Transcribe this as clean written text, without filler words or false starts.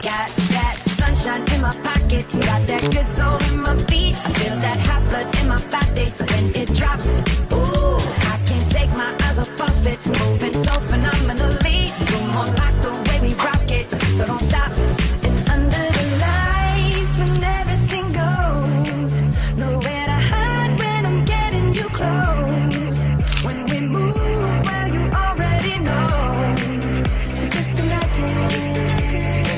Got that sunshine in my pocket, got that good soul in my feet. I feel that hot blood in my body when it drops. Ooh, I can't take my eyes off of it, moving so phenomenally. Come on, like the way we rock it, so don't stop. And under the lights, when everything goes, nowhere to hide when I'm getting you close. When we move, well, you already know. So just imagine.